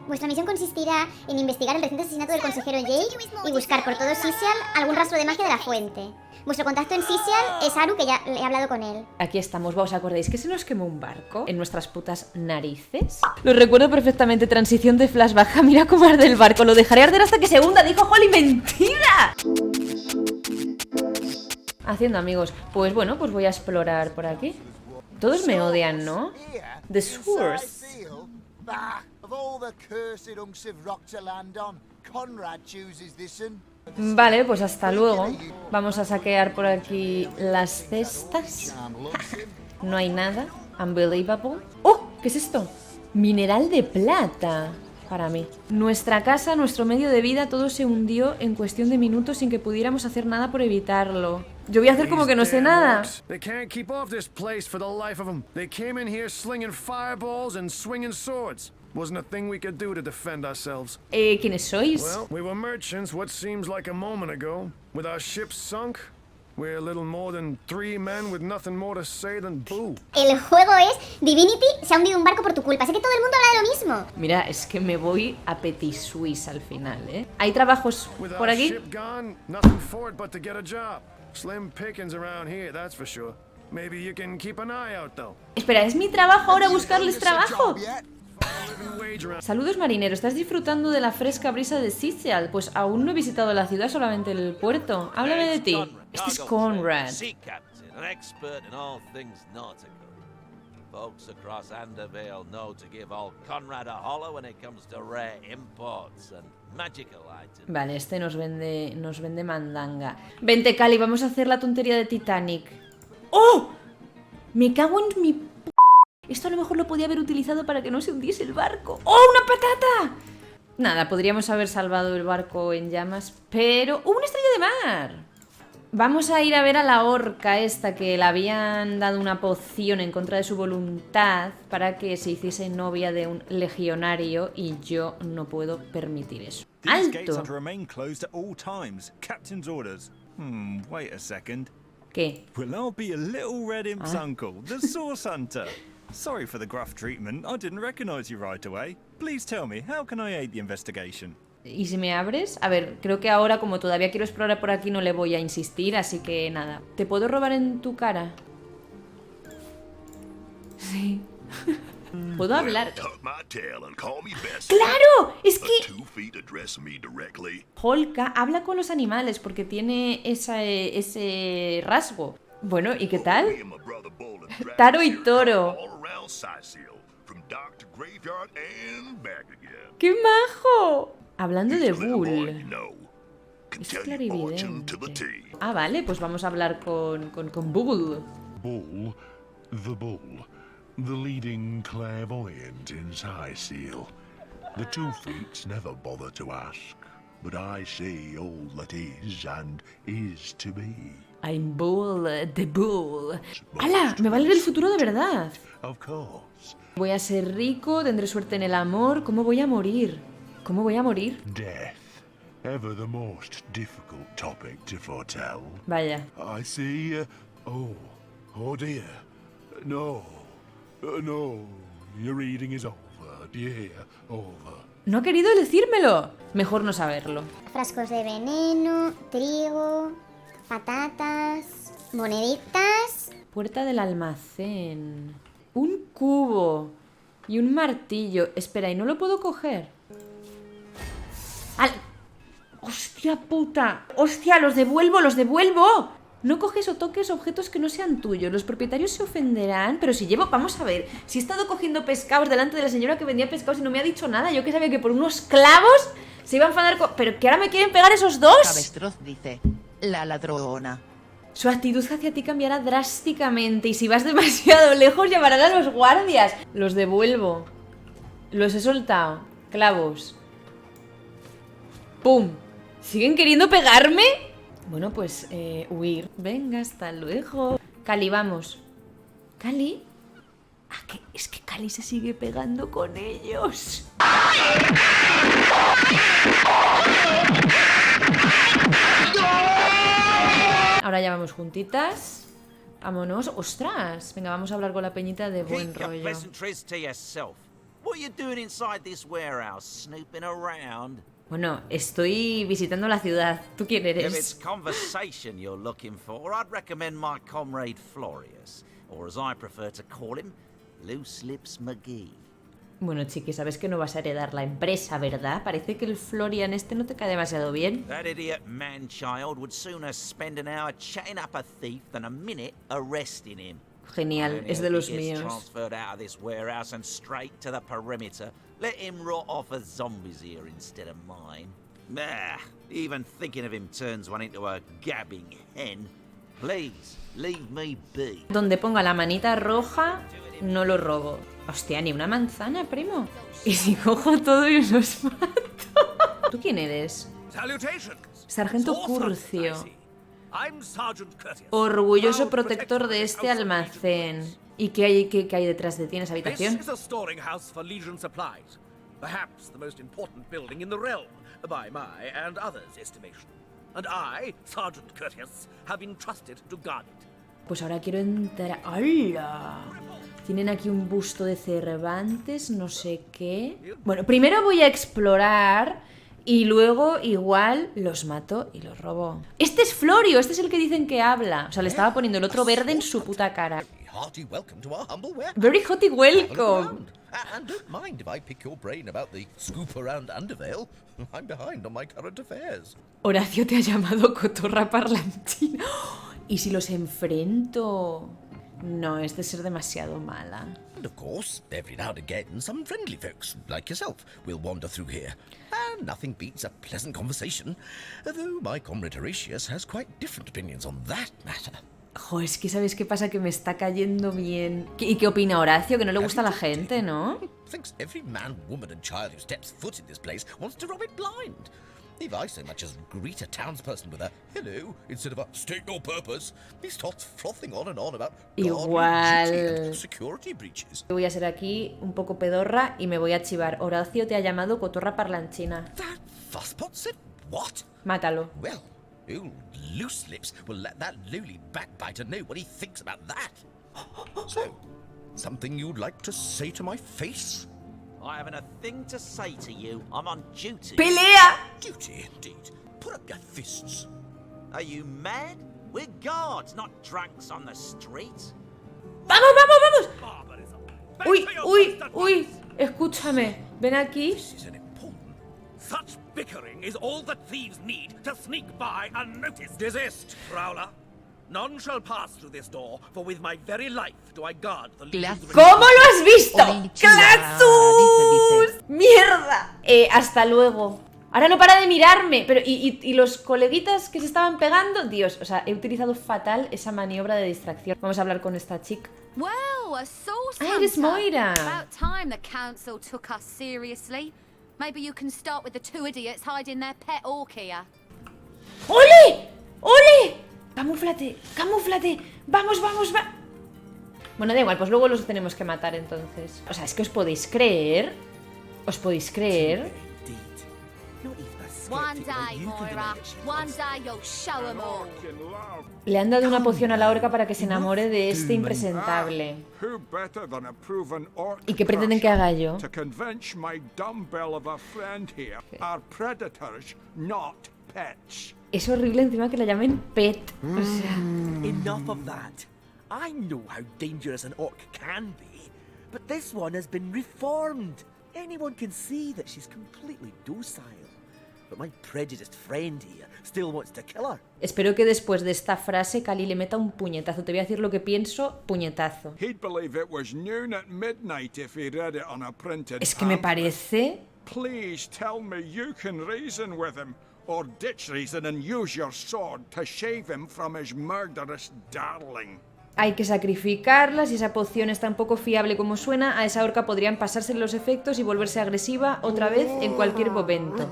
Vuestra misión consistirá en investigar el reciente asesinato del consejero Jake y buscar por todo Sisial algún rastro de magia de la fuente. Vuestro contacto en Sisial es Haru, que ya le he hablado con él. Aquí estamos, ¿os acordáis que se nos quemó un barco en nuestras putas narices? Lo recuerdo perfectamente, transición de flashback. Mira cómo arde el barco, lo dejaré arder hasta que se hunda, dijo Holly, ¡mentira! Haciendo amigos, pues bueno, pues voy a explorar por aquí. Todos me odian, ¿no? The Source. Vale, pues hasta luego. Vamos a saquear por aquí las cestas. No hay nada. Unbelievable. ¡Oh! ¿Qué es esto? Mineral de plata. Para mí. Nuestra casa, nuestro medio de vida, todo se hundió en cuestión de minutos sin que pudiéramos hacer nada por evitarlo. Yo voy a hacer como que no sé nada. Wasn't a thing we could do to defend ourselves. ¿Quiénes sois? Well, we were merchants what seems like a moment ago. With our ship sunk, we're little more than 3 men with nothing more to say than boo. El juego es Divinity, se ha hundido un barco por tu culpa. Sé que todo el mundo habla de lo mismo. Mira, es que me voy a Petit Suisse al final, ¿eh? ¿Hay trabajos por aquí? Ship gone, nothing for it but to get a job. Slim pickings around here, that's for sure. Maybe you can keep an eye out though. Espera, ¿es mi trabajo ahora buscarles trabajo? Saludos marinero, ¿estás disfrutando de la fresca brisa de Sisial? Pues aún no he visitado la ciudad, solamente el puerto. Háblame de ti. Este es Conrad. Vale, este nos vende mandanga. Vente, Cali, vamos a hacer la tontería de Titanic. ¡Oh! Me cago en mi... Esto a lo mejor lo podía haber utilizado para que no se hundiese el barco. ¡Oh, una patata! Nada, podríamos haber salvado el barco en llamas, pero... ¡Oh, una estrella de mar! Vamos a ir a ver a la orca esta, que le habían dado una poción en contra de su voluntad para que se hiciese novia de un legionario, y yo no puedo permitir eso. ¡Alto! ¿Qué? Well, I'll be a little red imp's uncle, the source hunter. Sorry for the gruff treatment. I didn't recognize you right away. Please tell me, how can I aid the investigation? ¿Y si me abres? A ver, creo que ahora, como todavía quiero explorar por aquí, no le voy a insistir, así que nada. ¿Te puedo robar en tu cara? Sí. ¿Puedo hablar? ¡Claro! Es que... Hölka habla con los animales porque tiene ese rasgo. Bueno, ¿y qué tal? Taro y toro. ¡Qué majo! Hablando de Bull. Es clarividente. Ah, vale, pues vamos a hablar con Bull. Bull, the leading clairvoyant in Sicil. The two freaks never bother to ask, but I see all that is and is to be. I'm Bull, the Bull. ¡Hala! Me va a leer el futuro de verdad. Of course. Voy a ser rico, tendré suerte en el amor. ¿Cómo voy a morir? ¿Cómo voy a morir? Death, ever the most difficult topic to foretell. Vaya. I see. Oh dear. No, no. Your reading is over, dear. Over. No ha querido decírmelo. Mejor no saberlo. Frascos de veneno, trigo, patatas, moneditas. Puerta del almacén. Un cubo. Y un martillo. Espera, ¿y no lo puedo coger? ¡Al! ¡Hostia puta! ¡Hostia! ¡Los devuelvo! ¡Los devuelvo! No coges o toques objetos que no sean tuyos. Los propietarios se ofenderán. Pero si llevo... Vamos a ver. Si he estado cogiendo pescados delante de la señora que vendía pescados y no me ha dicho nada. Yo que sabía que por unos clavos se iba a enfadar con... ¿Pero que ahora me quieren pegar esos dos? Cabestroz dice, la ladrona. Su actitud hacia ti cambiará drásticamente. Y si vas demasiado lejos llamarán a los guardias. Los devuelvo. Los he soltado. Clavos. ¡Pum! ¿Siguen queriendo pegarme? Bueno, pues, huir. Venga, hasta luego. Cali, vamos. ¿Cali? Ah, que es que Cali se sigue pegando con ellos. Ahora ya vamos juntitas. Vámonos. ¡Ostras! Venga, vamos a hablar con la peñita de buen rollo. What are you doing inside this warehouse, snooping around? Bueno, estoy visitando la ciudad. ¿Tú quién If it's eres? conversation you're looking for, I'd recommend my comrade Florius, or as I prefer to call him, Loose Lips McGee. Bueno, chiqui, sabes que no vas a heredar la empresa, ¿verdad? Parece que el Florian este no te cae demasiado bien. That idiot man-child would sooner spend an hour chatting up a thief than a minute arresting him. Genial, es de los He gets míos. transferred out of this warehouse and straight to the perimeter. Let him rot off as zombies here instead of mine. Even thinking of him turns one into a gabbing hen. Please, leave me be. Donde ponga la manita roja, no lo robo. Hostia, ni una manzana, primo. Y si cojo todo y os mato. ¿Tú quién eres? Sargento Curcio. Orgulloso protector de este almacén. ¿Y qué hay detrás de ti en esa habitación? This is a storing-house for Legion supplies. Perhaps the most important building in the realm, by my and others' estimation. And I, Sergeant Curtius, have been trusted to guard it. Pues ahora quiero entrar... ¡Hala! Tienen aquí un busto de Cervantes, no sé qué... Bueno, primero voy a explorar y luego igual los mato y los robo. Este es Florio, este es el que dicen que habla. O sea, le estaba poniendo el otro verde en su puta cara. Hearty welcome to our humble warehouse. Very hotty welcome. And don't mind if I pick your brain about the scoop around Undervale. I'm behind on my current affairs. Horacio te ha llamado cotorra parlanchina. ¿Y si los enfrento? No, es de ser demasiado mala. And of course, every now and again, some friendly folks, like yourself, will wander through here. And nothing beats a pleasant conversation, though my comrade Horatius has quite different opinions on that matter. Jo, es que ¿sabes qué pasa? Que me está cayendo bien. ¿Y qué opina Horacio? Que no le gusta a la gente, ¿no? Thinks every man, woman and child who steps foot in this place wants to rob it blind. If I so much as greet a townsperson with a hello instead of a state your purpose, he starts frothing on and on about guard duty and security breaches. Voy a ser aquí un poco pedorra y me voy a chivar. Horacio te ha llamado cotorra parlanchina. That fusspot said what? Mátalo. Well, old Loose Lips will let that lowly backbiter know what he thinks about that. So, something you'd like to say to my face? I haven't a thing to say to you. I'm on duty. ¡Pelea! Duty, indeed. Put up your fists. Are you mad? We're guards, not drunks on the street. ¡Vamos, vamos, vamos! ¡Uy, uy, uy! Escúchame, ven aquí. This is an important. Such bickering is all that thieves need to sneak by unnoticed. Desist, prowler. None shall pass through this door, for with my very life do I guard the Legion's ¿Cómo lo has visto? Dice. ¡Clasus! ¡Mierda! Hasta luego. Ahora no para de mirarme. Pero, ¿y los coleguitas que se estaban pegando? Dios, o sea, he utilizado fatal esa maniobra de distracción. Vamos a hablar con esta chica. Well, a source Ah, eres Moira. About time the council took us seriously. Maybe you can start with the two idiots hiding their pet orc here. ¡Ole! ¡Ole! ¡Camúflate! ¡Camúflate! ¡Vamos, vamos, va! Bueno, da igual, pues luego los tenemos que matar entonces. O sea, es que os podéis creer. ¿Os podéis creer? One day, Moira. One day you'll show them all. Le han dado una poción a la orca para que se enamore de este impresentable. ¿Y qué pretenden que haga yo? Es horrible encima que la llamen pet. O sea... Enough of that. I know how dangerous an orc can be, but this one has been reformed. Anyone can see that she's completely docile. But my prejudiced friend here still wants to kill her. Espero que después de esta frase Kähli le meta un puñetazo. Te voy a decir lo que pienso, puñetazo. Es que me parece... Please tell me you can reason with him, or ditch reason and use your sword to shave him from his murderous darling. Hay que sacrificarla. Si esa poción es tan poco fiable como suena, a esa orca podrían pasarse los efectos y volverse agresiva otra vez en cualquier momento.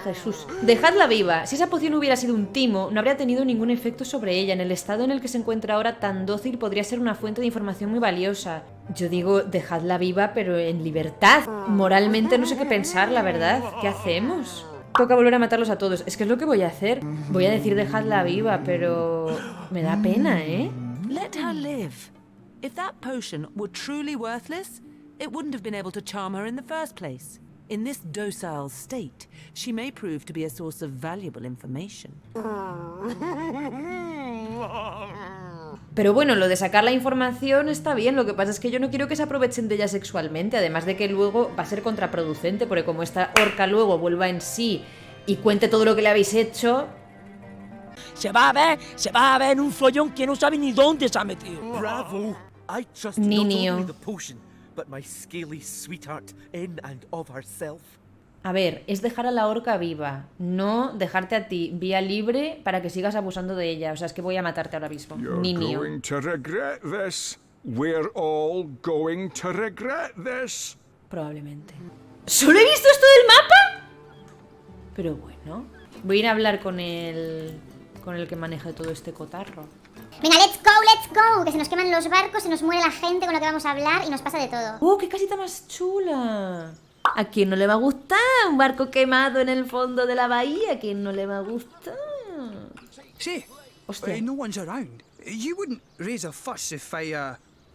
Jesús, dejadla viva. Si esa poción hubiera sido un timo, no habría tenido ningún efecto sobre ella. En el estado en el que se encuentra ahora, tan dócil, podría ser una fuente de información muy valiosa. Yo digo, dejadla viva, pero en libertad. Moralmente no sé qué pensar, la verdad. ¿Qué hacemos? Toca volver a matarlos a todos. Es que es lo que voy a hacer. Voy a decir dejadla viva, pero... me da pena, ¿eh? Let her live. If that potion were truly worthless, it wouldn't have been able to charm her in the first place. In this docile state, she may prove to be a source of valuable information. Pero bueno, lo de sacar la información está bien, lo que pasa es que yo no quiero que se aprovechen de ella sexualmente, además de que luego va a ser contraproducente, porque como esta orca luego vuelva en sí y cuente todo lo que le habéis hecho... Se va a ver un follón que no sabe ni dónde se ha metido. Bravo! I trust not only the potion, but my scaly sweetheart in and of herself. A ver, es dejar a la orca viva, no dejarte a ti vía libre para que sigas abusando de ella. O sea, es que voy a matarte ahora mismo. Niño. Going to regret this. We're all going to regret this. Probablemente. ¿Solo he visto esto del mapa? Pero bueno, voy a ir a hablar con el que maneja todo este cotarro. Venga, let's go, que se nos queman los barcos, se nos muere la gente con la que vamos a hablar y nos pasa de todo. ¡Qué casita más chula! ¿A quién no le va a gustar un barco quemado en el fondo de la bahía? ¿A quién no le va a gustar? Say, no one's around. You wouldn't raise a fuss if I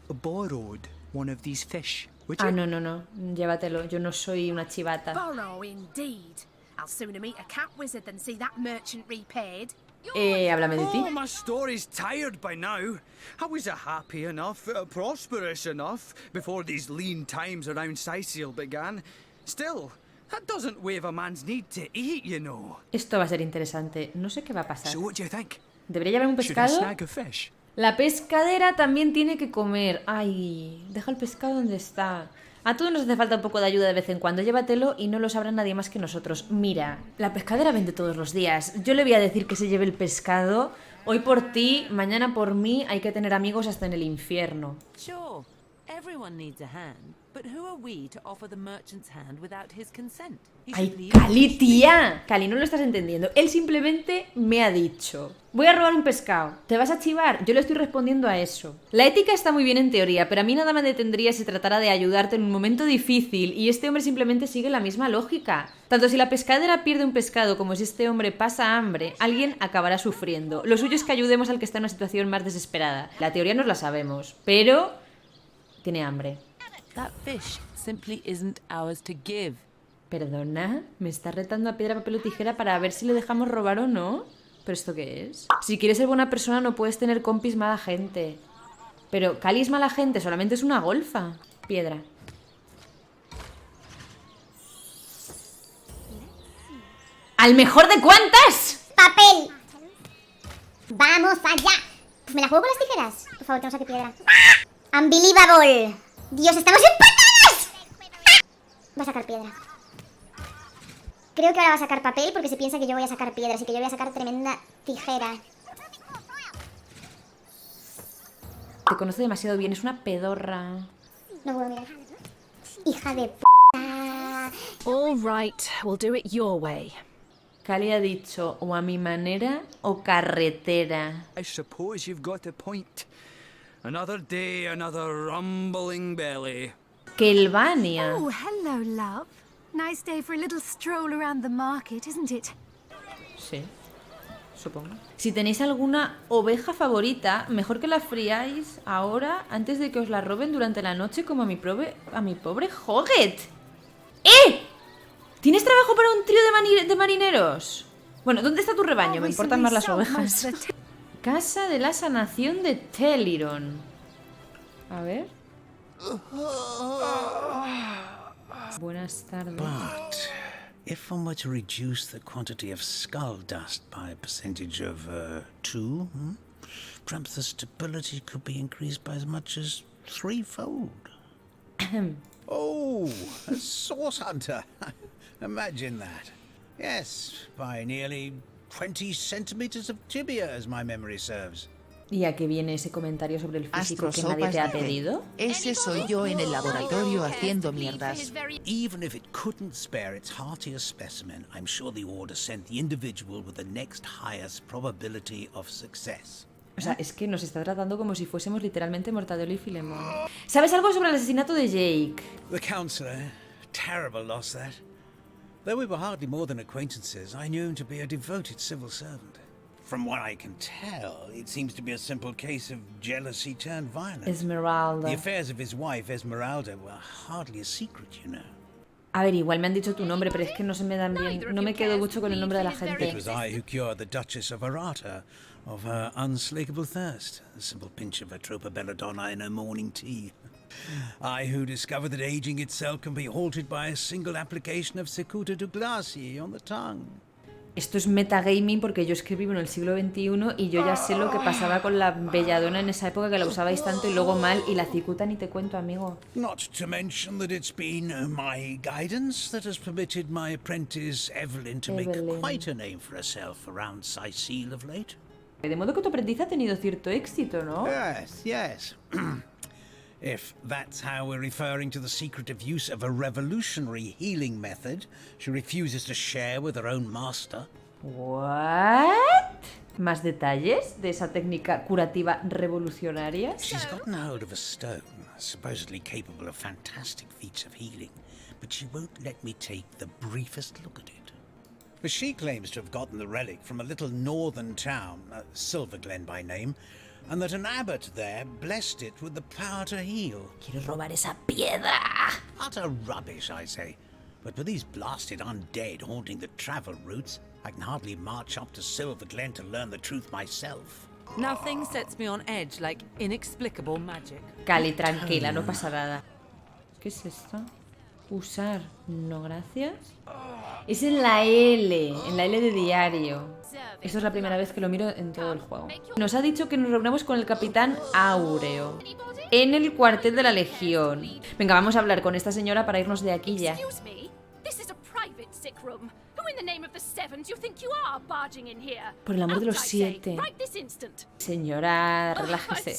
borrowed one of these fish, would you? No, llévatelo. Yo no soy una chivata. Borrow indeed. I'll sooner meet a cat wizard than see that merchant repaid. Háblame de ti. Oh, my story's tired by now. I was happy enough, prosperous enough, before these lean times around Sicil began. Still, that doesn't waive a man's need to eat, you know. Esto va a ser interesante. No sé qué va a pasar. So what do you think? ¿Debería llevar un pescado? Should I snag a fish? La pescadera también tiene que comer. Ay, deja el pescado donde está. A todos nos hace falta un poco de ayuda de vez en cuando. Llévatelo y no lo sabrá nadie más que nosotros. Mira, la pescadera vende todos los días. Yo le voy a decir que se lleve el pescado. Hoy por ti, mañana por mí. Hay que tener amigos hasta en el infierno. Sure, everyone needs a hand, but who are we to offer the merchant's hand without his consent? ¡Ay, Kähli, tía! Kähli, no lo estás entendiendo. Él simplemente me ha dicho: voy a robar un pescado. ¿Te vas a chivar? Yo le estoy respondiendo a eso. La ética está muy bien en teoría, pero a mí nada me detendría si tratara de ayudarte en un momento difícil y este hombre simplemente sigue la misma lógica. Tanto si la pescadera pierde un pescado como si este hombre pasa hambre, alguien acabará sufriendo. Lo suyo es que ayudemos al que está en una situación más desesperada. La teoría nos la sabemos, pero tiene hambre. That fish simply isn't ours to give. ¿Perdona? ¿Me está retando a piedra, papel o tijera para ver si le dejamos robar o no? ¿Pero esto qué es? Si quieres ser buena persona no puedes tener compis mala gente. Pero Kähli es mala gente, solamente es una golfa. Piedra. ¿Al mejor de cuántas? ¡Papel! ¡Vamos allá! Pues me la juego con las tijeras. Por favor, que no saque piedra. ¡Unbelievable! ¡Dios, estamos empatadas! Va a sacar piedra. Creo que ahora va a sacar papel porque se piensa que yo voy a sacar piedra, así que yo voy a sacar tremenda tijera. Te conoce demasiado bien, es una pedorra. No puedo mirar. Hija de p***. All right, we'll do it your way. Kähli ha dicho o a mi manera o carretera. I suppose you've got a point. Another day, another rumbling belly. Kelvania. Oh, hello, love. Nice day for a little stroll around the market, isn't it? Sí, supongo. Si tenéis alguna oveja favorita, mejor que la friáis ahora antes de que os la roben durante la noche como a mi pobre Hoget. ¡Eh! ¿Tienes trabajo para un trío de marineros? Bueno, ¿dónde está tu rebaño? Me importan más las ovejas. Casa de la sanación de Teliron. A ver. Buenas tardes. But if one were to reduce the quantity of skull dust by a percentage of 2, perhaps the stability could be increased by as much as 3-fold. Oh, a source hunter. Imagine that. Yes, by nearly 20 centimeters of tibia, as my memory serves. ¿Y a qué viene ese comentario sobre el físico que nadie te ha pedido? Ese soy yo en el laboratorio haciendo mierdas. Even if it couldn't spare its heartiest specimen, I'm sure the order sent the individual with the next highest probability of success. O sea, es que nos está tratando como si fuésemos literalmente Mortadelo y Filemón. ¿Sabes algo sobre el asesinato de Jake? The counselor, terrible loss that. Though we were hardly more than acquaintances, I knew him to be a devoted civil servant. From what I can tell, it seems to be a simple case of jealousy turned violence. Esmeralda. The affairs of his wife, Esmeralda, were hardly a secret, you know. A ver, igual me han dicho tu nombre, pero es que no se me dan bien. No me quedo mucho con el nombre de la gente. It was I who cured the Duchess of Arata of her unslakable thirst. A simple pinch of atropa belladonna in her morning tea. I who discovered that aging itself can be halted by a single application of cicuta douglasii on the tongue. Esto es metagaming porque yo es que vivo en el siglo XXI y yo ya sé lo que pasaba con la belladona en esa época, que la usabais tanto y luego mal, y la cicuta ni te cuento, amigo. Not to mention that it's been my guidance that has permitted my apprentice Evelyn to make quite a name for herself around Sicile of late. De modo que tu aprendiz ha tenido cierto éxito, ¿no? Yes, yes. If that's how we're referring to the secretive use of a revolutionary healing method she refuses to share with her own master. What? ¿Más detalles de esa técnica curativa revolucionaria? She's gotten hold of a stone, supposedly capable of fantastic feats of healing, but she won't let me take the briefest look at it. But she claims to have gotten the relic from a little northern town, Silverglen by name, and that an abbot there blessed it with the power to heal. Quiero robar esa piedra. Utter rubbish, I say. But with these blasted undead haunting the travel routes, I can hardly march up to Silverglen to learn the truth myself. Nothing sets me on edge like inexplicable magic. Cali, tranquila, no pasa nada. ¿Qué es esto? Usar, no gracias. Es en la L de diario. Esto es la primera vez que lo miro en todo el juego. Nos ha dicho que nos reunamos con el capitán Áureo en el cuartel de la Legión. Venga, vamos a hablar con esta señora para irnos de aquí ya. Por el amor de los 7. Señora, relájese.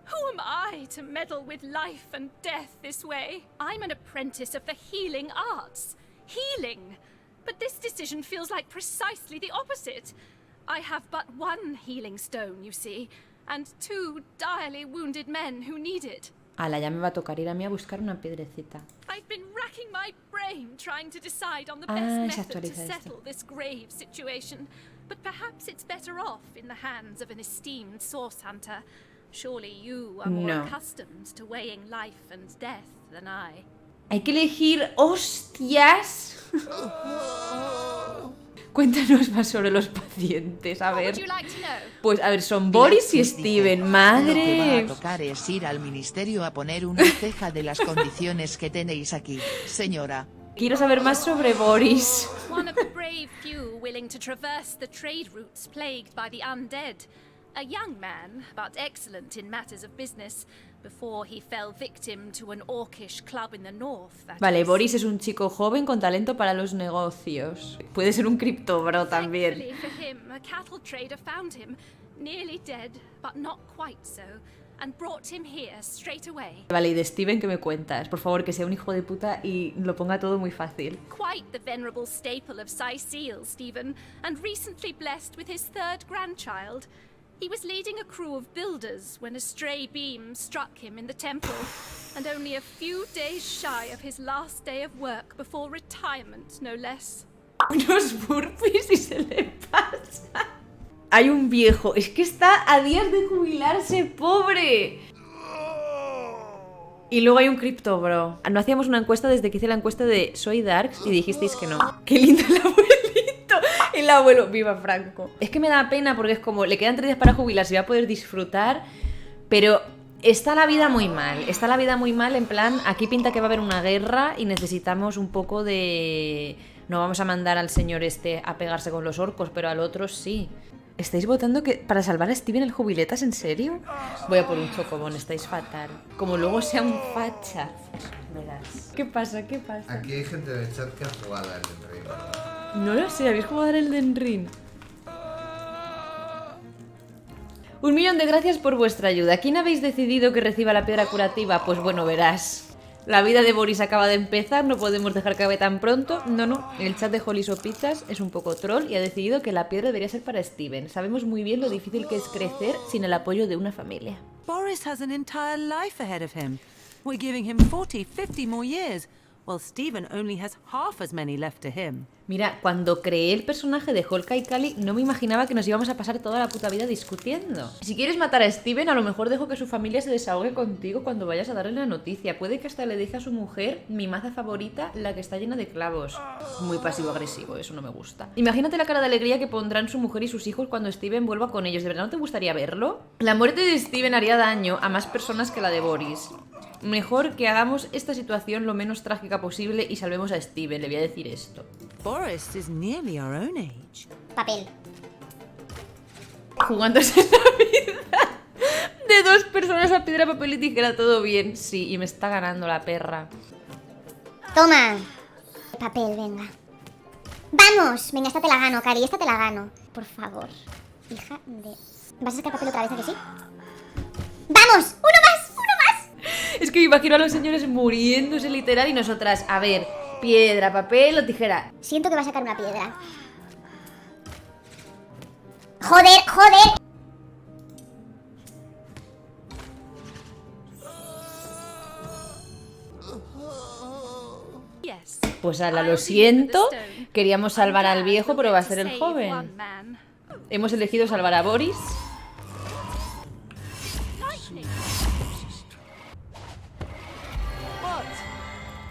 Who am I to meddle with life and death this way? I'm an apprentice of the healing arts. Healing! But this decision feels like precisely the opposite. I have but one healing stone, you see, and 2 direly wounded men who need it. Ala, ya me va a tocar ir a mí a buscar una piedrecita. I've been racking my brain trying to decide on the best method to settle this grave situation, but perhaps it's better off in the hands of an esteemed source hunter. Surely you are more accustomed to weighing life and death than I. Hay que elegir hostias. Cuéntanos más sobre los pacientes, a ver. Pues a ver, son Boris y Steven, madre. Lo que va a tocar es ir al ministerio a poner una ceja de las condiciones que tenéis aquí, señora. Quiero saber más sobre Boris. One of the brave few willing to traverse the trade routes plagued by the undead. A young man, but excellent in matters of business, before he fell victim to an orcish club in the north. Vale, Boris es un chico joven con talento para los negocios. Puede ser un criptobro también. Thankfully for him, a cattle trader found him, nearly dead, but not quite so, and brought him here straight away. Vale, y de Steven, ¿qué me cuentas? Por favor, que sea un hijo de puta y lo ponga todo muy fácil. Quite the venerable staple of Sicile, Stephen, and recently blessed with his 3rd grandchild. He was leading a crew of builders when a stray beam struck him in the temple, and only a few days shy of his last day of work before retirement, no less. Unos burpees y se le pasa. Hay un viejo, es que está a días de jubilarse, pobre. Y luego hay un criptobro. No hacíamos una encuesta desde que hice la encuesta de Soy Darks y dijisteis que no. Qué lindo el abuelito. El abuelo, viva Franco. Es que me da pena porque es como, le quedan 3 días para jubilarse y va a poder disfrutar, pero está la vida muy mal. Está la vida muy mal, en plan, aquí pinta que va a haber una guerra y necesitamos un poco de... No vamos a mandar al señor este a pegarse con los orcos, pero al otro sí. ¿Estáis votando que para salvar a Steven el jubiletas? ¿En serio? Voy a por un chocobón, estáis fatal. Como luego sea un facha. Verás. ¿Qué pasa? ¿Qué pasa? Aquí hay gente del chat que ha jugado al Elden Ring. No lo sé, ¿habéis jugado al Elden Ring? 1.000.000 de gracias por vuestra ayuda. ¿Quién habéis decidido que reciba la piedra curativa? Pues bueno, verás. La vida de Boris acaba de empezar, no podemos dejar que acabe tan pronto. No, el chat de Holly Sopitas es un poco troll y ha decidido que la piedra debería ser para Steven. Sabemos muy bien lo difícil que es crecer sin el apoyo de una familia. Boris has an entire life ahead of him. We're giving him 40, 50 more years, while Steven only has half as many left to him. Mira, cuando creé el personaje de Hölka y Kähli no me imaginaba que nos íbamos a pasar toda la puta vida discutiendo. Si quieres matar a Steven, a lo mejor dejo que su familia se desahogue contigo cuando vayas a darle la noticia. Puede que hasta le deje a su mujer mi maza favorita, la que está llena de clavos. Muy pasivo-agresivo, eso no me gusta. Imagínate la cara de alegría que pondrán su mujer y sus hijos cuando Steven vuelva con ellos. ¿De verdad no te gustaría verlo? La muerte de Steven haría daño a más personas que la de Boris. Mejor que hagamos esta situación lo menos trágica posible y salvemos a Steven, le voy a decir esto. Boris is nearly our own age. Papel. Jugándose la vida de dos personas a piedra, papel y tijera, todo bien. Sí, y me está ganando la perra. Toma. Papel, venga. ¡Vamos! Venga, esta te la gano, Cari, esta te la gano. Por favor. Hija de... ¿Vas a sacar papel otra vez, a que sí? ¡Vamos! ¡Uno más! ¡Uno más! Es que me imagino a los señores muriéndose literal y nosotras, a ver, piedra, papel o tijera. Siento que va a sacar una piedra. ¡Joder, joder! Pues ala, lo siento. Queríamos salvar al viejo, pero va a ser el joven. Hemos elegido salvar a Boris.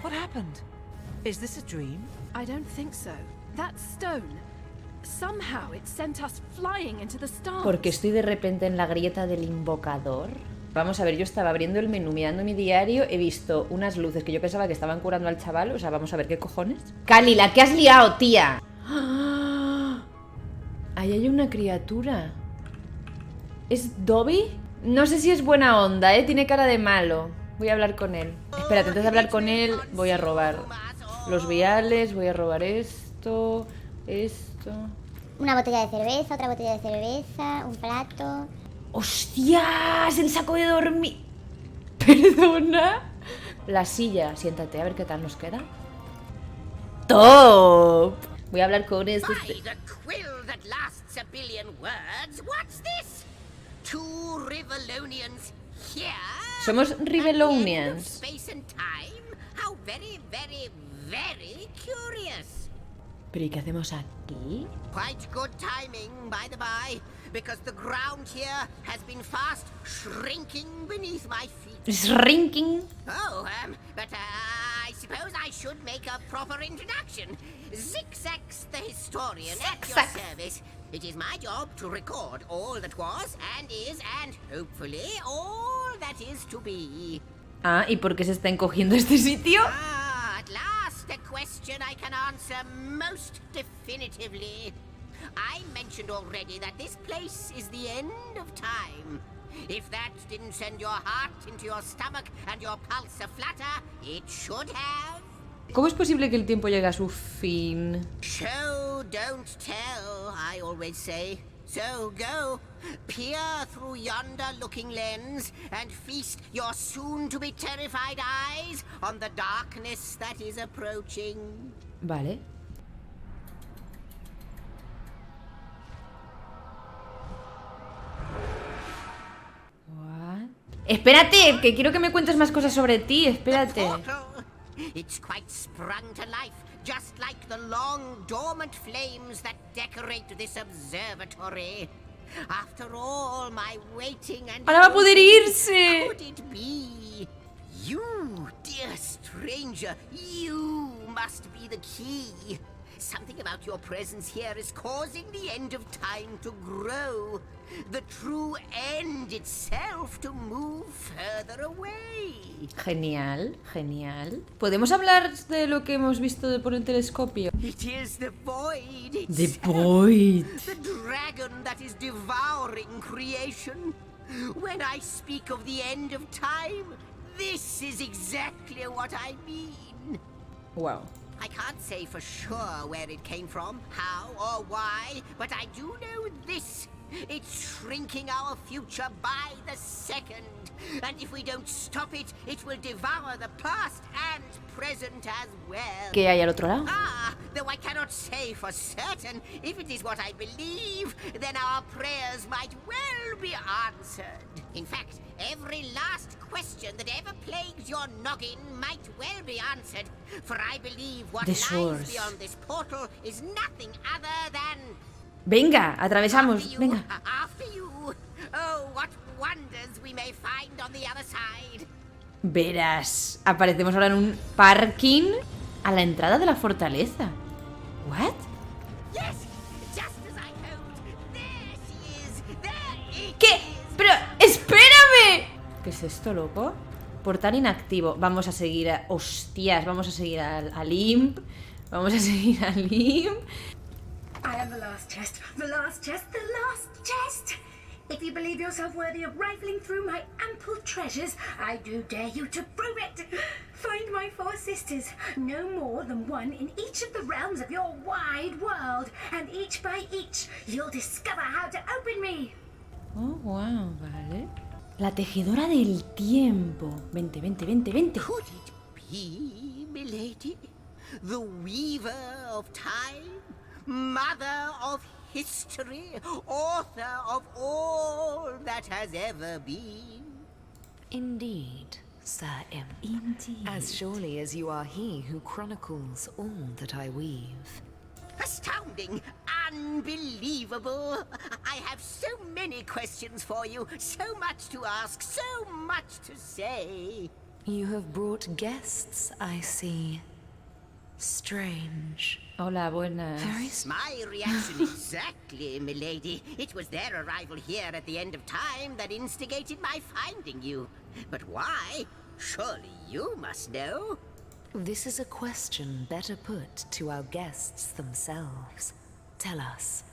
What happened? Is this a dream? I don't think so. That stone. Somehow it sent us flying into the stars. Porque estoy de repente en la grieta del invocador. Vamos a ver, yo estaba abriendo el menú, mirando mi diario, he visto unas luces que yo pensaba que estaban curando al chaval, o sea, vamos a ver qué cojones. Kähli, la que has liado, tía. Ahí hay una criatura. ¿Es Dobby? No sé si es buena onda, tiene cara de malo. Voy a hablar con él. Espérate, antes de hablar con él, voy a robar los viales, voy a robar esto, esto. Una botella de cerveza, otra botella de cerveza, un plato... ¡Hostias! El saco de dormir. ¿Perdona? La silla. Siéntate, a ver qué tal nos queda. ¡Top! Voy a hablar con este. Somos Rivelonians. ¿Pero y qué hacemos aquí? Quite good timing, by the by, because the ground here has been fast shrinking beneath my feet. Shrinking? Oh, but I suppose I should make a proper introduction. Zigzags the historian at your service. It is my job to record all that was and is and hopefully all that is to be. Ah, ¿y por qué se está encogiendo este sitio? At last, a question I can answer most definitively. I mentioned already that this place is the end of time. If that didn't send your heart into your stomach and your pulse a flutter, it should have. ¿Cómo es posible que el tiempo llegue a su fin? Show, don't tell, I always say. So go, peer through yonder looking lens and feast your soon-to-be terrified eyes on the darkness that is approaching. Vale. What? Espérate, que quiero que me cuentes más cosas sobre ti, espérate. It's quite sprung to life, just like the long dormant flames that decorate this observatory. After all my waiting and ahora va a poder irse. Could it be? You, dear stranger, you must be the key. Something about your presence here is causing the end of time to grow. The true end itself to move further away. Genial, genial. ¿Podemos hablar de lo que hemos visto por el telescopio? It is the void itself. The void. The dragon that is devouring creation. When I speak of the end of time, this is exactly what I mean. Wow. I can't say for sure where it came from, how or why, but I do know this. It's shrinking our future by the second. And if we don't stop it, it will devour the past and present as well. ¿Qué hay al otro lado? Ah, though I cannot say for certain. If it is what I believe, then our prayers might well be answered. In fact, every last question that ever plagued your noggin might well be answered, for I believe what lies beyond this portal is nothing other than... Venga, atravesamos, venga. After you. Oh, what wonders we may find on the other side. Verás, aparecemos ahora en un parking a la entrada de la fortaleza. ¿What? Yes, just as I hoped. There she is. There it ¿Qué? Pero, espérame. ¿Qué es esto, loco? Portal inactivo. Vamos a seguir a... Hostias, vamos a seguir al Imp. Vamos a seguir al Imp. I am the last chest, the last chest, the last chest! If you believe yourself worthy of rifling through my ample treasures, I do dare you to prove it! Find my 4 sisters, no more than one in each of the realms of your wide world, and each by each, you'll discover how to open me! Oh, wow, vale. La tejedora del tiempo. Vente, vente, vente, vente. Could it be, milady? The weaver of time? Mother of history, author of all that has ever been. Indeed, Sir Imp. Indeed. As surely as you are he who chronicles all that I weave. Astounding, unbelievable. I have so many questions for you, so much to ask, so much to say. You have brought guests, I see. Strange. Hola, buenas. My reaction exactly, milady. It was their arrival here at the end of time that instigated my finding you. But why? Surely you must know. This is a question better put to our guests themselves. Tell us,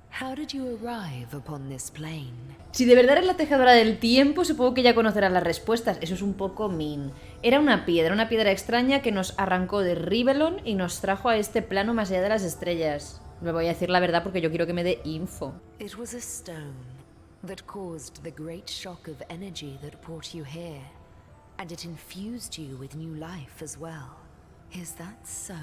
how did you arrive upon this plane? Si de verdad eres la tejedora del tiempo, supongo que ya conocerás las respuestas. Eso es un poco mean. Era una piedra extraña que nos arrancó de Rivellon y nos trajo a este plano más allá de las estrellas. Me voy a decir la verdad porque yo quiero que me dé info. It was a stone that caused the great shock of energy that brought you here, and it infused you with new life as well. Is that so?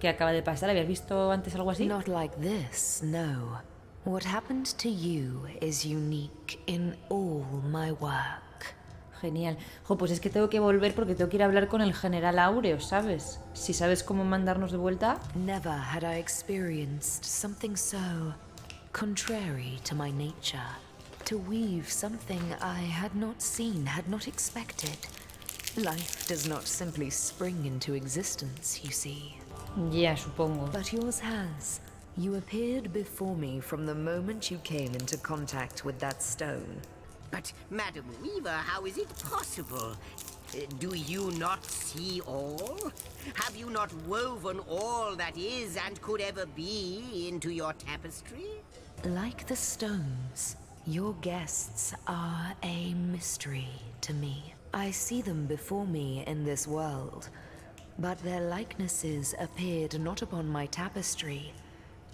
¿Qué acaba de pasar? ¿Habías visto antes algo así? Not like this, no. What happened to you is unique in all my work. Genial. Jo, pues es que tengo que volver porque tengo que ir a hablar con el general Áureo, ¿sabes? Si sabes cómo mandarnos de vuelta. Never had I experienced something so contrary to my nature. To weave something I had not seen, had not expected. Life does not simply spring into existence, you see. Ya, supongo. But yours has. You appeared before me from the moment you came into contact with that stone. But, Madam Weaver, how is it possible? Do you not see all? Have you not woven all that is and could ever be into your tapestry? Like the stones, your guests are a mystery to me. I see them before me in this world, but their likenesses appeared not upon my tapestry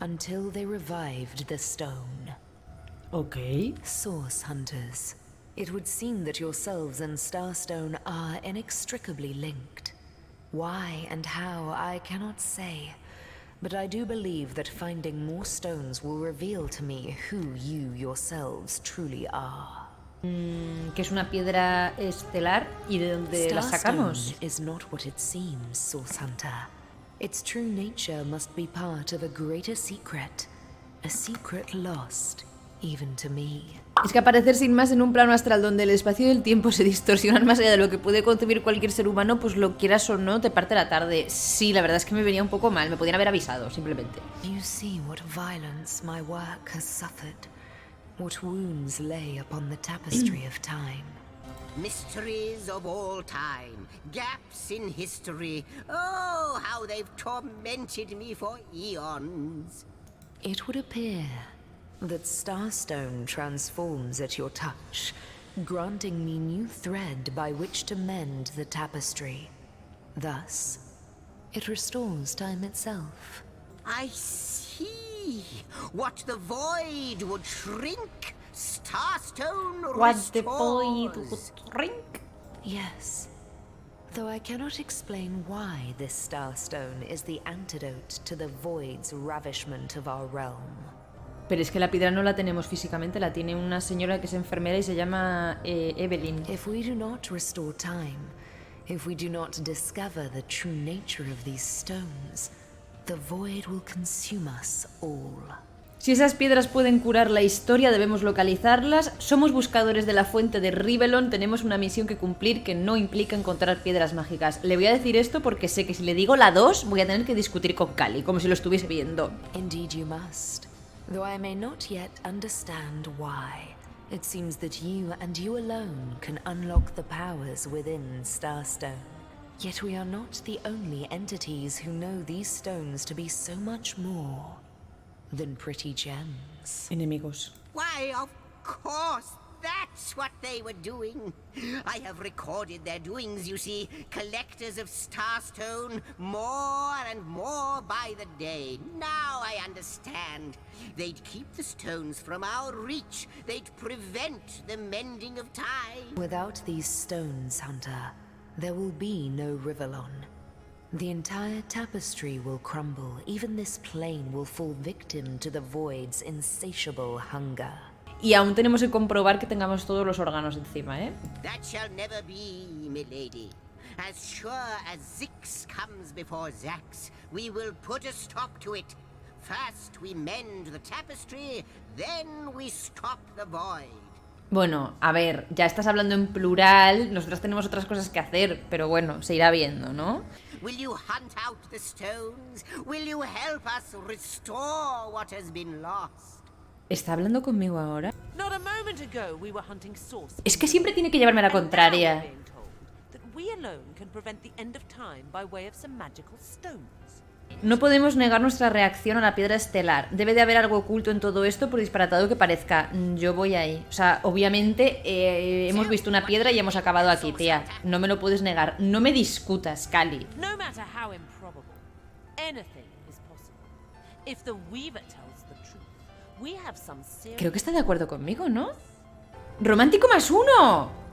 until they revived the stone. Okay. Source hunters. It would seem that yourselves and Starstone are inextricably linked. Why and how, I cannot say, but I do believe that finding more stones will reveal to me who you yourselves truly are. Que es una piedra estelar y de dónde la sacamos. Starstone is not what it seems, Source Hunter. Its true nature must be part of a greater secret, a secret lost even to me. Es que aparecer sin más en un plano astral donde el espacio y el tiempo se distorsionan más allá de lo que puede concebir cualquier ser humano, pues lo quieras o no, te parte la tarde. Sí, la verdad es que me venía un poco mal, me podían haber avisado, simplemente. You see what violence my work has suffered, what wounds lay upon the tapestry of time. Mysteries of all time, gaps in history. Oh, how they've tormented me for eons. It would appear that Starstone transforms at your touch, granting me new thread by which to mend the tapestry. Thus, it restores time itself. I see. What the void would shrink, Starstone restores. What the void would shrink? Yes. Though I cannot explain why this starstone is the antidote to the void's ravishment of our realm. Pero es que la piedra no la tenemos físicamente, la tiene una señora que es enfermera y se llama Evelyn. If we do not restore time, if we do not discover the true nature of these stones, the void will consume us all. Si esas piedras pueden curar la historia, debemos localizarlas. Somos buscadores de la fuente de Rivellon, tenemos una misión que cumplir que no implica encontrar piedras mágicas. Le voy a decir esto porque sé que si le digo la 2 voy a tener que discutir con Kähli, como si lo estuviese viendo. Indeed you must. Though I may not yet understand why, it seems that you and you alone can unlock the powers within Starstone. Yet we are not the only entities who know these stones to be so much more than pretty gems. Enemigos. Why, of course, that's what they were doing. I have recorded their doings, you see. Collectors of Starstone, more and more by the day. Now I understand. They'd keep the stones from our reach. They'd prevent the mending of time. Without these stones, Hunter, there will be no Rivellon. The entire tapestry will crumble. Even this plane will fall victim to the void's insatiable hunger. Y aún tenemos que comprobar que tengamos todos los órganos encima, ¿eh? That shall never be, milady. As sure as Zix comes before Zax, we will put a stop to it. First we mend the tapestry, then we stop the void. Bueno, a ver, ya estás hablando en plural, nosotros tenemos otras cosas que hacer, pero bueno, se irá viendo, ¿no? Will you hunt out the stones? Will you help us restore what has been lost? ¿Está hablando conmigo ahora? Not a moment ago we were hunting sources. Es que siempre tiene que llevarme a la contraria. That we alone can prevent the end of time by way of some magical stones. No podemos negar nuestra reacción a la piedra estelar. Debe de haber algo oculto en todo esto, por disparatado que parezca. Yo voy ahí. O sea, obviamente hemos visto una piedra y hemos acabado aquí, tía. No me lo puedes negar. No me discutas, Kähli. No matter how improbable, anything is possible. If the Weaver tells the truth, we have some serious... Creo que está de acuerdo conmigo, ¿no? ¡Romántico +1!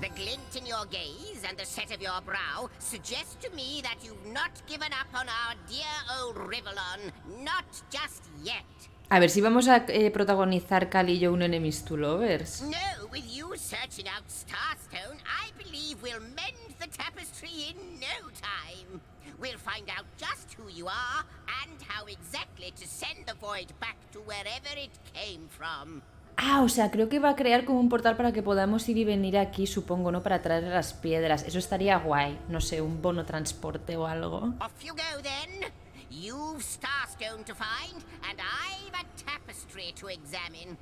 The glint in your gaze and the set of your brow suggest to me that you've not given up on our dear old Rivellon, not just yet. A ver si vamos a protagonizar Kähli y yo un Enemies to Lovers. No, with you searching out Starstone, I believe we'll mend the tapestry in no time. We'll find out just who you are and how exactly to send the void back to wherever it came from. Ah, o sea, creo que va a crear como un portal para que podamos ir y venir aquí, supongo, ¿no? Para traer las piedras. Eso estaría guay. No sé, un bono transporte o algo. Off you go then. You've Starstone to find, and I've a tapestry to examine.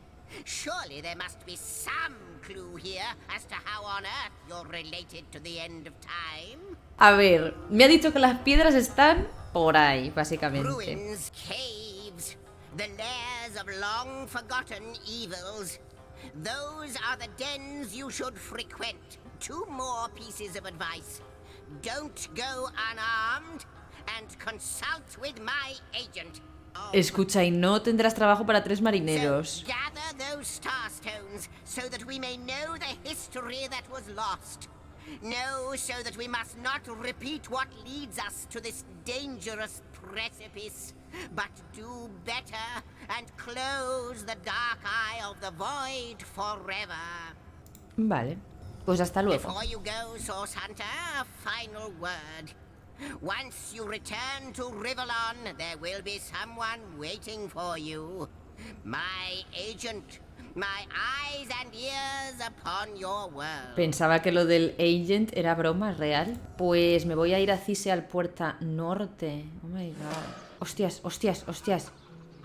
Surely there must be some clue here as to how on earth you're related to the end of time. A ver, me ha dicho que las piedras están por ahí, básicamente. Ruins, caves, the lairs of long-forgotten evils. Those are the dens you should frequent. 2 more pieces of advice. Don't go unarmed, and consult with my agent. Escucha, y no tendrás trabajo para 3 marineros. So gather those starstones so that we may know the history that was lost. Know so that we must not repeat what leads us to this dangerous precipice, but do better and close the dark eye of the void forever. Vale, pues hasta luego. Before you go, Source Hunter, a final word. Once you return to Rivellon, there will be someone waiting for you. My agent. My eyes and ears upon your world. Pensaba que lo del agent era broma real. Pues me voy a ir a Ciseal Puerta Norte. Oh my god. Hostias, hostias, hostias.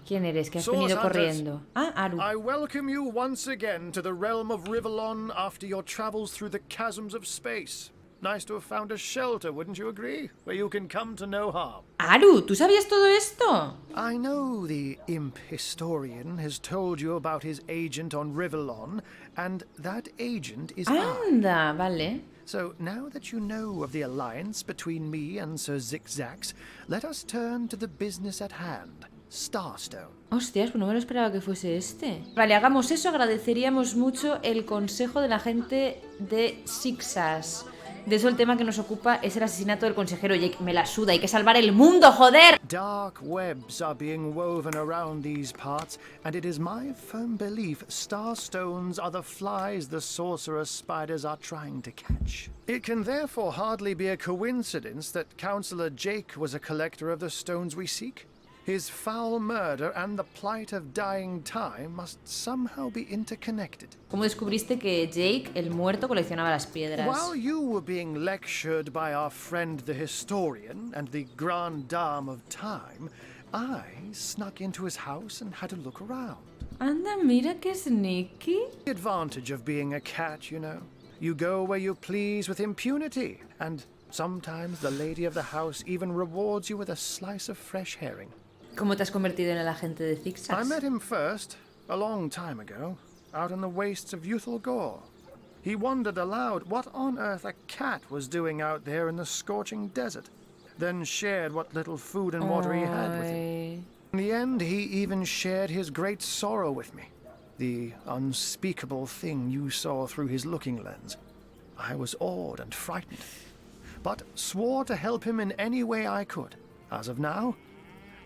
¿Quién eres? ¿Qué has venido corriendo? Ah, Aru. I welcome you once again to the realm of Rivellon after your travels through the chasms of space. Nice to have found a shelter, wouldn't you agree? Where you can come to no harm. Aru, ¿tú sabías todo esto? I know the imp historian has told you about his agent on Rivellon, and that agent is Anda, vale. So now that you know of the alliance between me and Sir Zigzags, let us turn to the business at hand. Starstone. Hostias, pues no me lo esperaba que fuese este. Vale, hagamos eso, agradeceríamos mucho el consejo de la gente de Sixas. De eso el tema que nos ocupa es el asesinato del consejero Jake. Me la suda, hay que salvar el mundo, joder. Dark webs are being woven around these parts, and it is my firm belief starstones are the flies the sorcerer's spiders are trying to catch. It can therefore hardly be a coincidence that Councillor Jake was a collector of the stones we seek. His foul murder and the plight of dying time must somehow be interconnected. ¿Cómo descubriste que Jake, el muerto, coleccionaba las piedras? While you were being lectured by our friend the historian and the grande dame of time, I snuck into his house and had a look around. Anda, mira qué sneaky. The advantage of being a cat, you know. You go where you please with impunity, and sometimes the lady of the house even rewards you with a slice of fresh herring. ¿Cómo te has convertido en el agente de I zigzags? met him first, a long time ago, out in the wastes of Youthal Gore. He wondered aloud what on earth a cat was doing out there in the scorching desert, then shared what little food and water he had with him. In the end, he even shared his great sorrow with me, the unspeakable thing you saw through his looking lens. I was awed and frightened, but swore to help him in any way I could. As of now,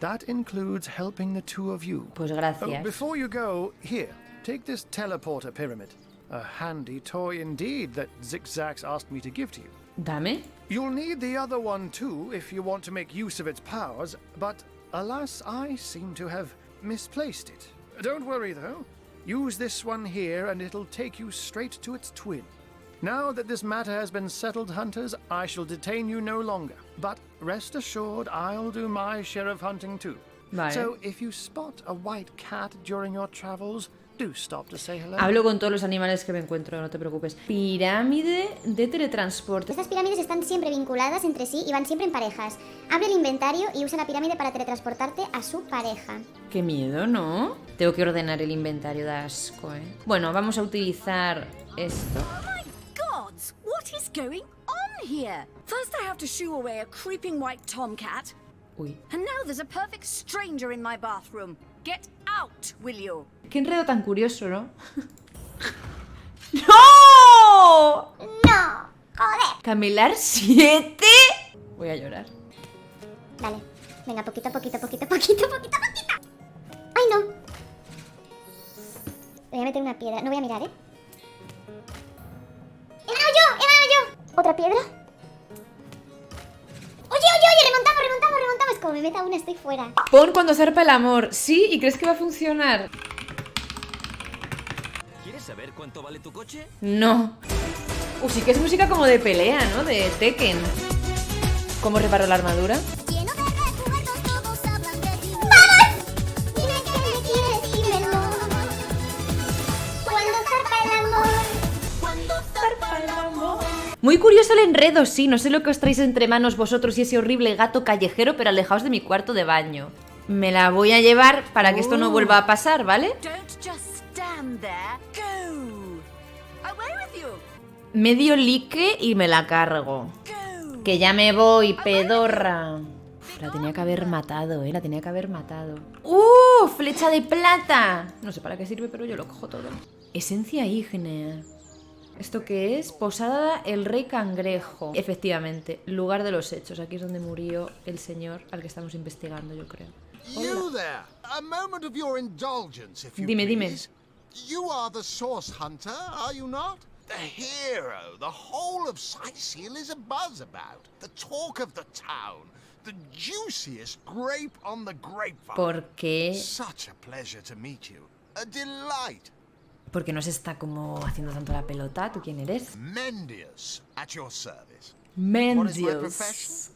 that includes helping the two of you. Pues gracias. Before you go, here, take this teleporter pyramid. A handy toy indeed that Zigzags asked me to give to you. Dame. You'll need the other one too if you want to make use of its powers, but alas, I seem to have misplaced it. Don't worry though. Use this one here and it'll take you straight to its twin. Now that this matter has been settled, hunters, I shall detain you no longer. But rest assured, I'll do my share of hunting too. Vale. So if you spot a white cat during your travels, do stop to say hello. Hablo con todos los animales que me encuentro, no te preocupes. Pirámide de teletransporte. Estas pirámides están siempre vinculadas entre sí y van siempre en parejas. Abre el inventario y usa la pirámide para teletransportarte a su pareja. Qué miedo, ¿no? Tengo que ordenar el inventario, de asco, ¿eh? Bueno, vamos a utilizar esto. Gods, what is going on here? First I have to shoo away a creeping white tomcat. Uy. And now there's a perfect stranger in my bathroom. Get out, will you? Qué enredo tan curioso, ¿no? ¡No! ¡No! ¡Joder! ¿Camelar 7? Voy a llorar. Vale. Venga, poquito. ¡Ay, no! Le voy a meter una piedra. No voy a mirar, ¿eh? ¡He ganado yo! ¿Otra piedra? ¡Oye! ¡Remontamos! Es como me meta una, estoy fuera. Pon cuando zarpa el amor. ¿Sí? ¿Y crees que va a funcionar? ¿Quieres saber cuánto vale tu coche? No. Sí que es música como de pelea, ¿no? De Tekken. ¿Cómo reparo la armadura? Muy curioso el enredo, sí. No sé lo que os traéis entre manos vosotros y ese horrible gato callejero, pero alejaos de mi cuarto de baño. Me la voy a llevar para que esto no vuelva a pasar, ¿vale? Medio like y me la cargo. Que ya me voy, pedorra. Uf, la tenía que haber matado, la tenía que haber matado. ¡Flecha de plata! No sé para qué sirve, pero yo lo cojo todo. Esencia ígnea. ¿Esto qué es? Posada el rey cangrejo. Efectivamente, lugar de los hechos. Aquí es donde murió el señor al que estamos investigando, yo creo. You there. A moment of your indulgence, if you Dime. please. You are the source hunter, are you not? The hero the whole of Sightseal is abuzz about. The talk of the town. The juiciest grape on the grapevine. ¿Por qué? Such a pleasure to meet you. A delight. Porque no se está como haciendo tanto la pelota. ¿Tú quién eres? Mendius, at your service. Mendius. What is my profession?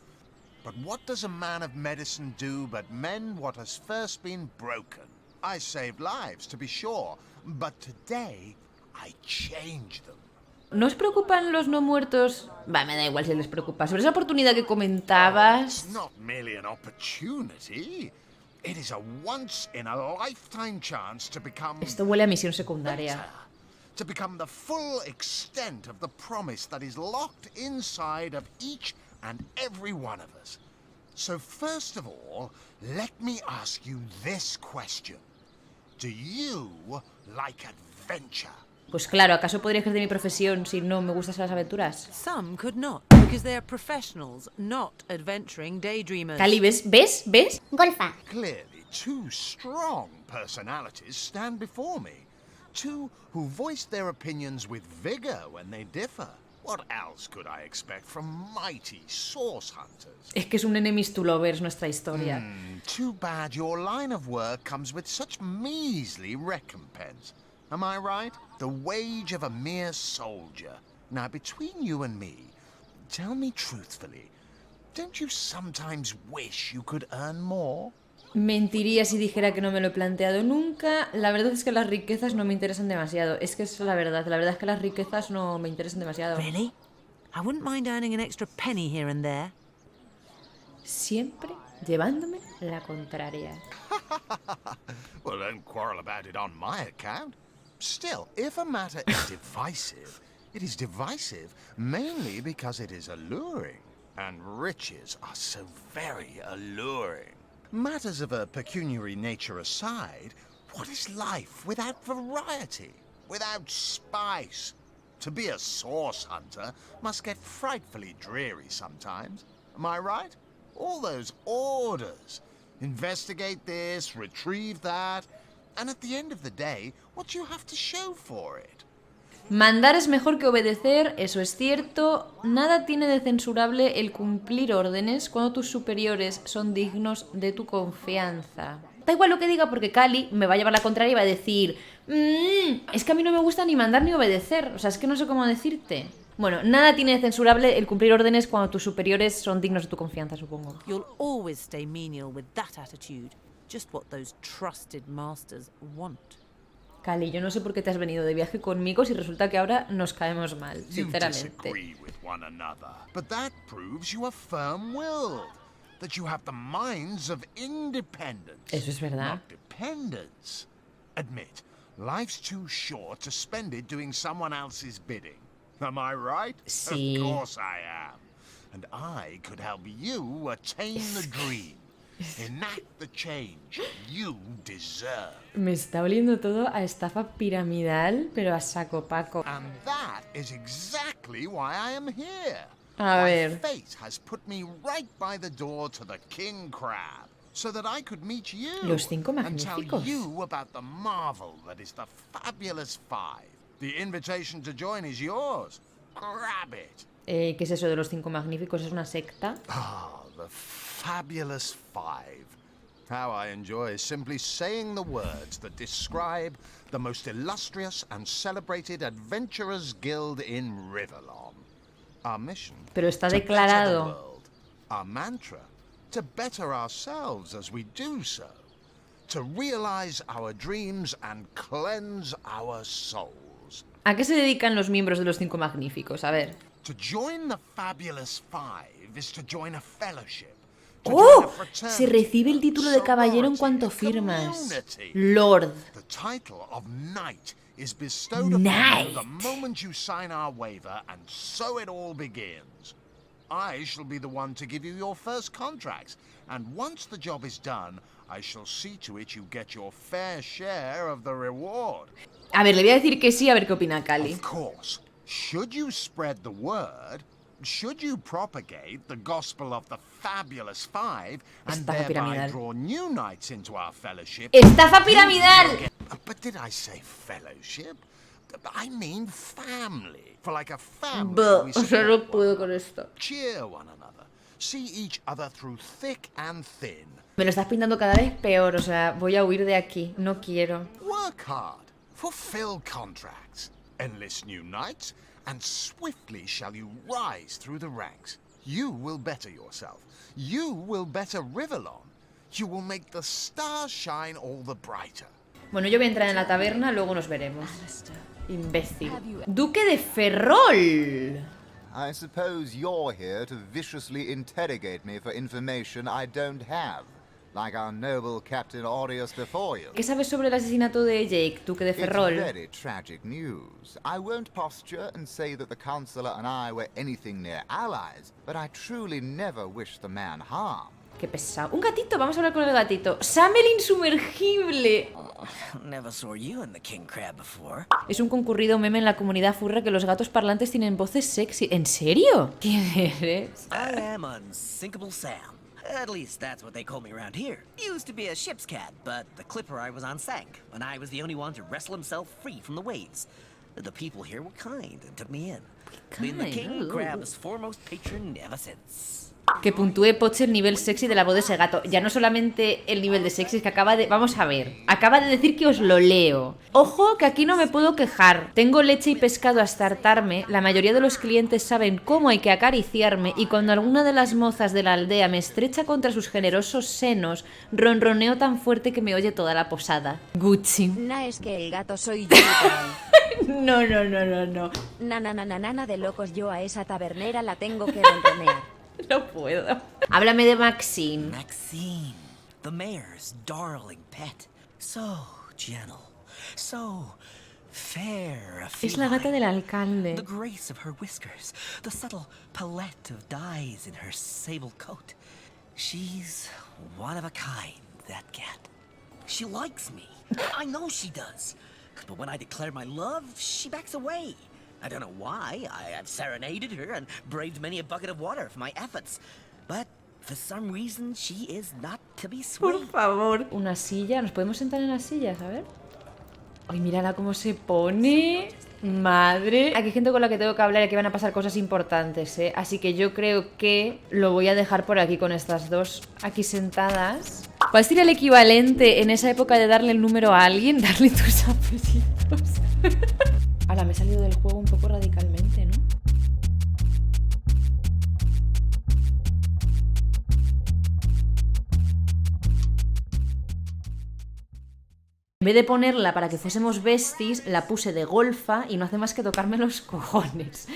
But what does a man of medicine do but mend what has first been broken? I saved lives, to be sure, but today I change them. ¿No os preocupan los no muertos? Va, me da igual si les preocupa. Sobre esa oportunidad que comentabas... It's not merely an opportunity. It is a once-in-a-lifetime chance to become... Esto huele a misión secundaria. To become the full extent of the promise that is locked inside of each and every one of us. So first of all, let me ask you this question. Do you like adventure? Pues claro, ¿acaso podría ejercer mi profesión si no me gustan las aventuras? Some could not, because they are professionals, not adventuring daydreamers. Cali, ¿ves? Golfa. Clearly, two strong personalities stand before me. Two who voice their opinions with vigor when they differ. What else could I expect from mighty source hunters? Es que es un enemies to lovers nuestra historia. Too bad your line of work comes with such measly recompense. Am I right? The wage of a mere soldier. Now, between you and me, tell me truthfully, don't you sometimes wish you could earn more? Mentiría si dijera que no me lo he planteado nunca. La verdad es que las riquezas no me interesan demasiado. Es que es la verdad. La verdad es que las riquezas no me interesan demasiado. Really? I wouldn't mind earning an extra penny here and there. Siempre llevándome la contraria. Well, don't quarrel about it on my account. Still, if a matter is divisive, it is divisive mainly because it is alluring. And riches are so very alluring. Matters of a pecuniary nature aside, what is life without variety, without spice? To be a source hunter must get frightfully dreary sometimes. Am I right? All those orders. Investigate this, retrieve that, and at the end of the day, what do you have to show for it? Mandar es mejor que obedecer, eso es cierto. Nada tiene de censurable el cumplir órdenes cuando tus superiores son dignos de tu confianza. Da igual lo que diga porque Cali me va a llevar la contraria y va a decir es que a mí no me gusta ni mandar ni obedecer. O sea, es que no sé cómo decirte. Bueno, nada tiene de censurable el cumplir órdenes cuando tus superiores son dignos de tu confianza, supongo. You'll always stay menial with that attitude. Just what those trusted masters want. Cali, yo no sé por qué te has venido de viaje conmigo si resulta que ahora nos caemos mal, You sinceramente. disagree with one another, but that proves you are firm-willed, that you have the minds of independence, Eso es verdad. not dependence. Admit, life's too short to spend it doing someone else's bidding. Am I right? Sí. Of course I am. And I could help you attain the dream. Enact the change you deserve. Me está oliendo todo a estafa piramidal, pero a saco paco. And that is exactly why I am here. A My ver. fate has put me right by the door to the King Crab, so that I could meet you Los cinco and tell magníficos. you about the marvel that is the Fabulous Five. The invitation to join is yours. Grab it. ¿Qué es eso de los 5 magníficos? ¿Es una secta? Ah, the Fabulous Five. How I enjoy simply saying the words that describe the most illustrious and celebrated adventurers guild in Riverlon. Our mission, Pero está to better the declarado. world. Our mantra, to better ourselves as we do so. To realize our dreams and cleanse our souls. ¿A qué se dedican los miembros de los 5 magníficos? A ver. To join the Fabulous Five is to join a fellowship. To ¡Oh! join a fraternity, Se recibe el título de caballero en cuanto firmas. Lord. The title of Knight is bestowed upon you the moment you sign our waiver, and so it all begins. I shall be the one to give you your first contracts, and once the job is done, I shall see to it you get your fair share of the reward. A ver, le voy a decir que sí, a ver qué opina Cali. Of course, should you spread the word, should you propagate the gospel of the Fabulous Five, and Estafa thereby piramidal. draw new knights into our fellowship... ¡Estafa piramidal! But did I say fellowship? I mean family. For like a family, Buh, we o sea, no support puedo one con another, esto. cheer one another, see each other through thick and thin. Me lo estás pintando cada vez peor, o sea, voy a huir de aquí. No quiero. Work hard, fulfill contracts, enlist new knights, and swiftly shall you rise through the ranks. You will better yourself. You will better Riverlon. You will make the stars shine all the brighter. Bueno, yo voy a entrar en la taberna, luego nos veremos. Imbécil. Duque de Ferrol. I suppose you're here to viciously interrogate me for information I don't have, like our noble Captain Aureus before you. ¿Qué sabes sobre el asesinato de Jake, Duque de Ferrol? It's very tragic news. I won't posture and say that the Councillor and I were anything near allies, but I truly never wish the man harm. qué pesado. Un gatito, vamos a hablar con el gatito. Sam el insumergible. Never saw you in the king crab before. Es un concurrido meme en la comunidad furra que los gatos parlantes tienen voces sexy. ¿En serio? ¿Quién eres? I am Unsinkable Sam. At least that's what they call me around here. Used to be a ship's cat, but the clipper I was on sank, and I was the only one to wrestle himself free from the waves. The people here were kind and took me in. Been the king crab's foremost patron ever since. Que puntúe Poche el nivel sexy de la voz de ese gato. Ya no solamente el nivel de sexy, es que acaba de... Vamos a ver. Acaba de decir que os lo leo. Ojo, que aquí no me puedo quejar. Tengo leche y pescado hasta hartarme. La mayoría de los clientes saben cómo hay que acariciarme. Y cuando alguna de las mozas de la aldea me estrecha contra sus generosos senos, ronroneo tan fuerte que me oye toda la posada. Gucci. Nah, es que el gato soy yo. No. Nana de locos, yo a esa tabernera la tengo que ronronear. No puedo. Háblame de Maxine. Maxine, the mayor's darling pet. So gentle, so fair a Es la gata del alcalde. The grace of her whiskers, the subtle palette of dyes in her sable coat. She's one of a kind, that cat. She likes me. I know she does. But when I declare my love, she backs away. I don't know why. I've serenaded her and braved many a bucket of water for my efforts. But for some reason, she is not to be swayed. Por favor. Una silla. ¿Nos podemos sentar en las sillas? A ver. Ay, mírala cómo se pone. Madre. Aquí hay gente con la que tengo que hablar y aquí van a pasar cosas importantes, ¿eh? Así que yo creo que lo voy a dejar por aquí con estas dos aquí sentadas. ¿Cuál sería el equivalente en esa época de darle el número a alguien? Darle tus apellidos. Ahora me he salido del juego un poco radicalmente, ¿no? En vez de ponerla para que fuésemos besties, la puse de golfa y no hace más que tocarme los cojones.